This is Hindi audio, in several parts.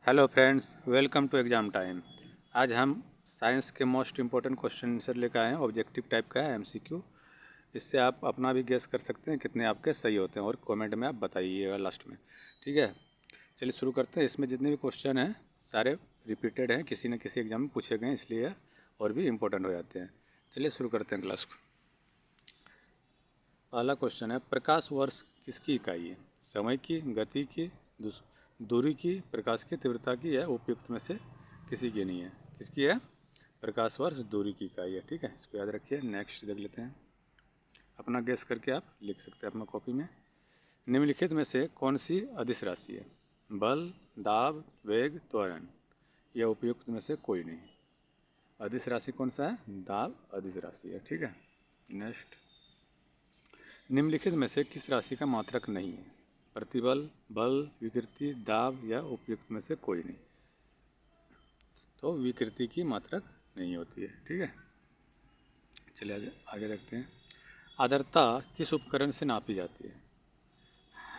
Hello friends, welcome to exam time. आज हम साइंस के मोस्ट इम्पोर्टेंट क्वेश्चन आंसर लेकर आए हैं। ऑब्जेक्टिव टाइप का है, एमसीक्यू। इससे आप अपना भी गेस कर सकते हैं कितने आपके सही होते हैं और कमेंट में आप बताइएगा लास्ट में। ठीक है, चलिए शुरू करते हैं। इसमें जितने भी क्वेश्चन हैं सारे रिपीटेड हैं, किसी न किसी एग्जाम में पूछे गए हैं, इसलिए और भी इम्पोर्टेंट हो जाते हैं। चलिए शुरू करते हैं क्लास को। पहला क्वेश्चन है, प्रकाश वर्ष किसकी इकाई है? समय की, गति की, दूरी की, प्रकाश की तीव्रता की या उपयुक्त में से किसी की नहीं है? किसकी है? प्रकाश वर्ष दूरी की इकाई है। ठीक है, इसको याद रखिए। नेक्स्ट देख लेते हैं। अपना गेस करके आप लिख सकते हैं अपना कॉपी में। निम्नलिखित में से कौन सी अदिश राशि है? बल, दाब, वेग, त्वरण या उपयुक्त में से कोई नहीं? अदिश राशि कौन सा है? दाब अदिश राशि है। ठीक है, नेक्स्ट। निम्नलिखित में से किस राशि का मात्रक नहीं है? प्रतिबल, बल, विकृति, दाब या उपयुक्त में से कोई नहीं? तो विकृति की मात्रक नहीं होती है। ठीक है, चलिए आगे आगे देखते हैं। आर्द्रता किस उपकरण से नापी जाती है?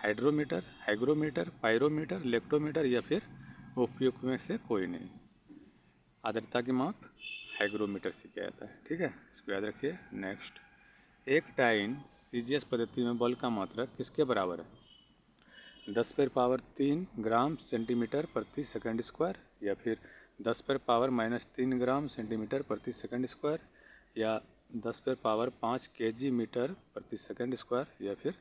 हाइड्रोमीटर, हाइग्रोमीटर, पायरोमीटर, इलेक्ट्रोमीटर या फिर उपयुक्त में से कोई नहीं? आर्द्रता की माप हाइग्रोमीटर से किया जाता है। ठीक है, इसको याद रखिए। नेक्स्ट। एक डाइन सीजीएस पद्धति में बल का मात्रक किसके बराबर है? 10⁻³ ग्राम सेंटीमीटर प्रति सेकंड स्क्वायर या फिर 10⁻³ ग्राम सेंटीमीटर प्रति सेकंड स्क्वायर या 10⁻5 केजी मीटर प्रति सेकंड स्क्वायर या फिर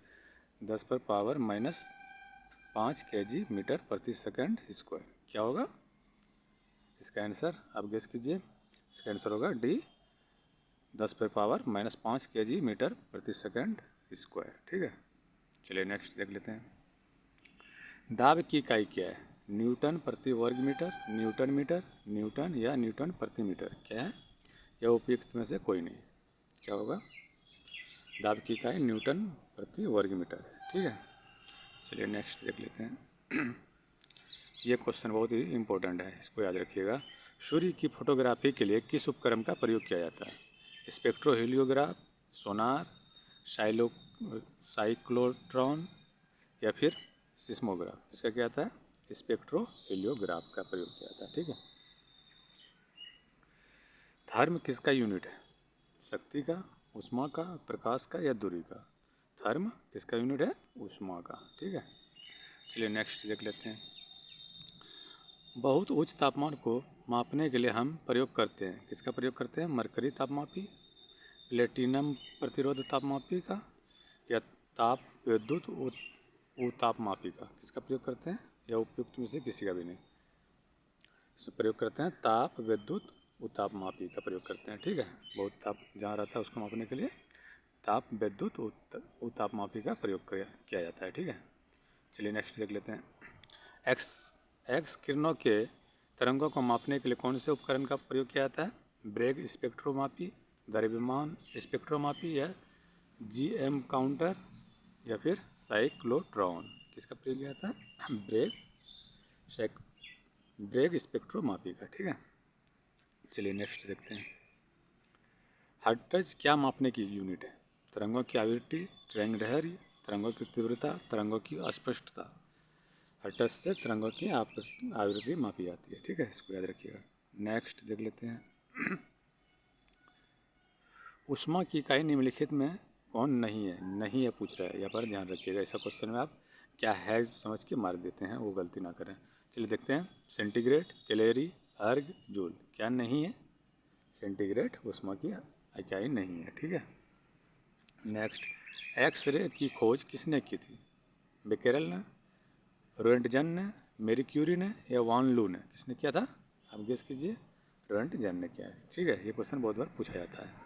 10⁻5 केजी मीटर प्रति सेकंड स्क्वायर? क्या होगा इसका आंसर? आप गेस कीजिए। इसका आंसर होगा डी, 10⁻5 केजी मीटर प्रति सेकंड स्क्वायर। ठीक है, चलिए नेक्स्ट देख लेते हैं। दाब की इकाई क्या है? न्यूटन प्रति वर्ग मीटर, न्यूटन मीटर, न्यूटन या न्यूटन प्रति मीटर? क्या है? यह उपयुक्त में से कोई नहीं? क्या होगा? दाब की इकाई न्यूटन प्रति वर्ग मीटर है। ठीक है, चलिए नेक्स्ट देख लेते हैं। ये क्वेश्चन बहुत ही इंपॉर्टेंट है, इसको याद रखिएगा। सूर्य की फोटोग्राफी के लिए किस उपकरण का प्रयोग किया जाता है? स्पेक्ट्रोहेलियोग्राफ, सोनार, साइलो साइक्लोट्रॉन या फिर सिस्मोग्राफ? इसका क्या आता है? स्पेक्ट्रोहेलियोग्राफ का प्रयोग किया जाता है। ठीक है। धर्म किसका यूनिट है? शक्ति का, ऊष्मा का, प्रकाश का या दूरी का? धर्म किसका यूनिट है? ऊष्मा का। ठीक है, चलिए नेक्स्ट देख लेते हैं। बहुत उच्च तापमान को मापने के लिए हम प्रयोग करते हैं, किसका प्रयोग करते हैं? मरकरी तापमापी, प्लेटिनम प्रतिरोध तापमापी का या ताप विद्युत उतापमापी का? किसका प्रयोग करते हैं? या उपयुक्त में से किसी का भी नहीं? इसमें प्रयोग करते हैं ताप विद्युत उतापमापी का प्रयोग करते हैं। ठीक है, बहुत ताप जहाँ रहता है उसको मापने के लिए ताप विद्युत उतापमापी का प्रयोग किया जाता है। ठीक है, चलिए नेक्स्ट देख लेते हैं। एक्स एक्स किरणों के तरंगों को मापने के लिए कौन से उपकरण का प्रयोग किया जाता है? ब्रेग स्पेक्ट्रोमापी, द्रव्यमान स्पेक्ट्रोमापी या जीएम काउंटर या फिर साइक्लोट्रॉन? किसका प्रयोग किया जाता है? ब्रेग स्पेक्ट्रोमापी का। ठीक है, चलिए नेक्स्ट देखते हैं। हर्ट्ज क्या मापने की यूनिट है? तरंगों की आवृत्ति, तरंगदैर्घ्य, तरंगों की तीव्रता, तरंगों की अस्पष्टता? हर्ट्ज से तरंगों की आवृत्ति मापी जाती है। ठीक है, इसको याद रखिएगा। नेक्स्ट देख लेते हैं। ऊष्मा की इकाई निम्नलिखित में कौन नहीं है? नहीं है पूछ रहा है, यहाँ पर ध्यान रखिएगा। ऐसा क्वेश्चन में आप क्या है समझ के मार देते हैं, वो गलती ना करें। चलिए देखते हैं। सेंटीग्रेड, कैलोरी, अर्ग, जूल? क्या नहीं है? सेंटीग्रेड ऊष्मा की इकाई नहीं है। ठीक है, नेक्स्ट। एक्सरे की खोज किसने की थी? बेकेरल ने, रोएंटजन ने, मेरी क्यूरी ने या वान लू ने? किसने किया था? आप गेस कीजिए। रोएंटजन ने किया है। ठीक है, ये क्वेश्चन बहुत बार पूछा जाता है।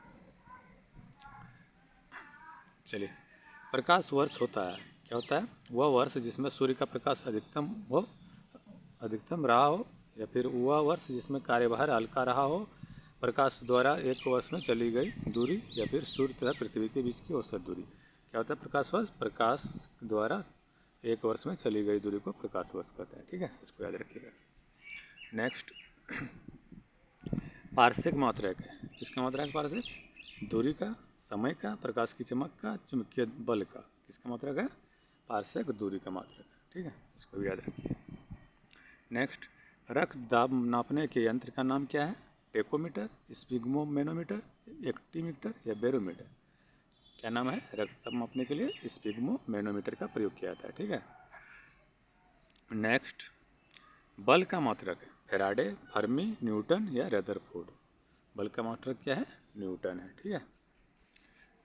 चलिए, प्रकाश वर्ष होता है, क्या होता है? वह वर्ष जिसमें सूर्य का प्रकाश अधिकतम रहा हो या फिर वह वर्ष जिसमें कार्यभार हल्का रहा हो, प्रकाश द्वारा एक वर्ष में चली गई दूरी या फिर सूर्य तथा पृथ्वी के बीच की औसत दूरी? क्या होता है प्रकाश वर्ष? प्रकाश द्वारा एक वर्ष में चली गई दूरी को प्रकाश वर्ष कहते हैं। ठीक है, इसको याद रखिएगा। नेक्स्ट। पार्श्विक मात्रक है, किसका मात्रक? पार्श्विक दूरी का, समय का, प्रकाश की चमक का, चुंबकीय बल का? किसका मात्रक है? पार्श्विक दूरी का मात्रक। ठीक है, इसको भी याद रखिए। नेक्स्ट। रक्त दाब नापने के यंत्र का नाम क्या है? टेकोमीटर, स्पिग्मोमेनोमीटर, एक्टीमीटर या बैरोमीटर? क्या नाम है? रक्तचाप मापने के लिए स्पिग्मोमेनोमीटर का प्रयोग किया जाता है। ठीक है। नेक्स्ट, बल का मात्रक फैराडे, फर्मी, न्यूटन या रदरफोर्ड? बल का मात्रक क्या है? न्यूटन है। ठीक है।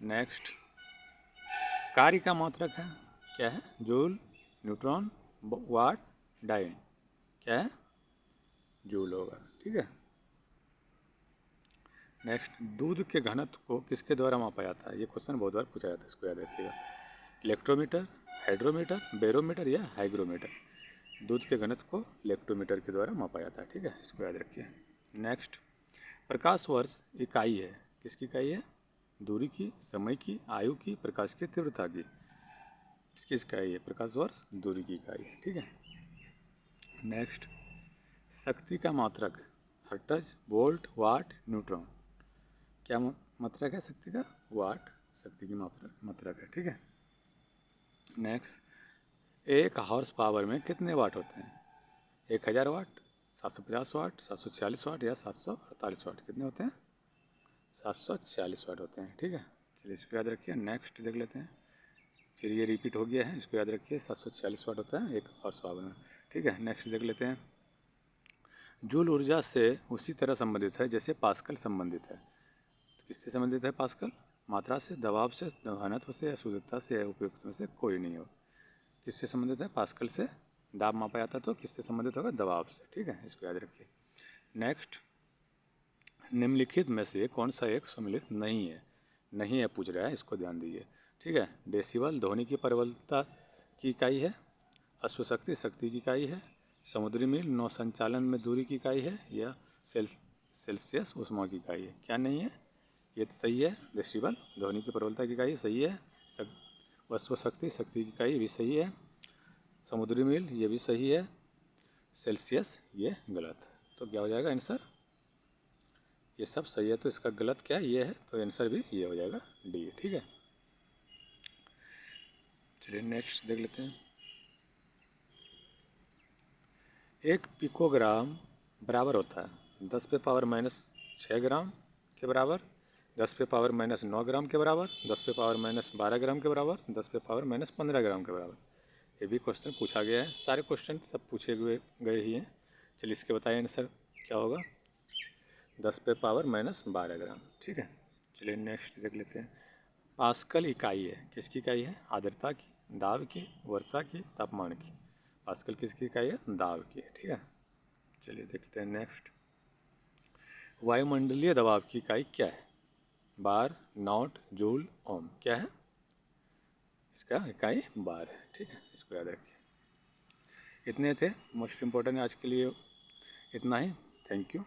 नेक्स्ट, कार्य का मात्रक है क्या है? जूल, न्यूट्रॉन, वाट, डाइन? क्या है? जूल होगा। ठीक है। नेक्स्ट, दूध के घनत्व को किसके द्वारा मापा जाता है? ये क्वेश्चन बहुत बार पूछा जाता है, इसको याद रखिएगा। इलेक्ट्रोमीटर, हाइड्रोमीटर, बैरोमीटर या हाइग्रोमीटर? दूध के घनत्व को इलेक्ट्रोमीटर के द्वारा मापा जाता है। ठीक है, इसको याद रखिए। नेक्स्ट, प्रकाश वर्ष इकाई है, किसकी इकाई है? दूरी की, समय की, आयु की, प्रकाश की तीव्रता की? किसकी इकाई है? प्रकाश वर्ष दूरी की इकाई है। ठीक है। नेक्स्ट, शक्ति का मात्रक हर्ट्ज, वोल्ट, वाट, न्यूट्रॉन? क्या मात्रक है शक्ति का? वाट शक्ति की मात्रक है। ठीक है। नेक्स्ट, एक हॉर्स पावर में कितने वाट होते हैं? 1000 वाट, 750 वाट, 746 वाट या 748 वाट? कितने होते हैं? 746 वाट होते हैं। ठीक है, चलिए इसको याद रखिए। नेक्स्ट देख लेते हैं, फिर ये रिपीट हो गया है, इसको याद रखिए। 746 वाट होता है एक हॉर्स पावर में। ठीक है। नेक्स्ट देख लेते हैं, जूल ऊर्जा से उसी तरह संबंधित है जैसे पास्कल संबंधित है। किससे संबंधित है पास्कल? मात्रा से, दबाव से, घनत्व से या शुद्धता से या उपयुक्त में से कोई नहीं हो। किससे संबंधित है? पास्कल से। दाब मापा जाता तो किससे संबंधित होगा? दबाव से। ठीक है, इसको याद रखिए। नेक्स्ट, निम्नलिखित में से कौन सा एक सम्मिलित नहीं है? नहीं है पूछ रहा है, इसको ध्यान दीजिए। ठीक है। डेसिबल ध्वनि की प्रबलता की इकाई है, अश्वशक्ति शक्ति की इकाई है, समुद्री मील नौ संचालन में दूरी की इकाई है या सेल्सियस ऊष्मा की इकाई है? क्या नहीं है? ये तो सही है, डेसिबल ध्वनि की प्रबलता की इकाई सही है, अश्वशक्ति शक्ति की इकाई भी सही है, समुद्री मील ये भी सही है, सेल्सियस ये गलत। तो क्या हो जाएगा आंसर? ये सब सही है, तो इसका गलत क्या है? ये है, तो आंसर भी ये हो जाएगा, डी। ठीक है। चलिए नेक्स्ट देख लेते हैं, एक पिकोग्राम बराबर होता है 10 पे पावर माइनस 6 ग्राम के बराबर, 10 पे पावर माइनस 9 ग्राम के बराबर, 10 पे पावर माइनस 12 ग्राम के बराबर, 10 पे पावर माइनस 15 ग्राम के बराबर? ये भी क्वेश्चन पूछा गया है, सारे क्वेश्चन सब पूछे गए ही हैं। चलिए इसके बताइए आंसर क्या होगा? 10 पे पावर माइनस 12 ग्राम। ठीक है। चलिए नेक्स्ट देख लेते हैं, पास्कल इकाई है, किसकी इकाई है? आर्द्रता की, दाब की, वर्षा की, तापमान की? पास्कल किसकी इकाई है? दाब की। ठीक है। चलिए देखते हैं नेक्स्ट, वायुमंडलीय दबाव की इकाई क्या है? बार, नॉट, जूल, ओम? क्या है? इसका इकाई बार है। ठीक है, इसको याद रखिए। इतने थे मोस्ट इम्पोर्टेंट आज के लिए, इतना ही। Thank you.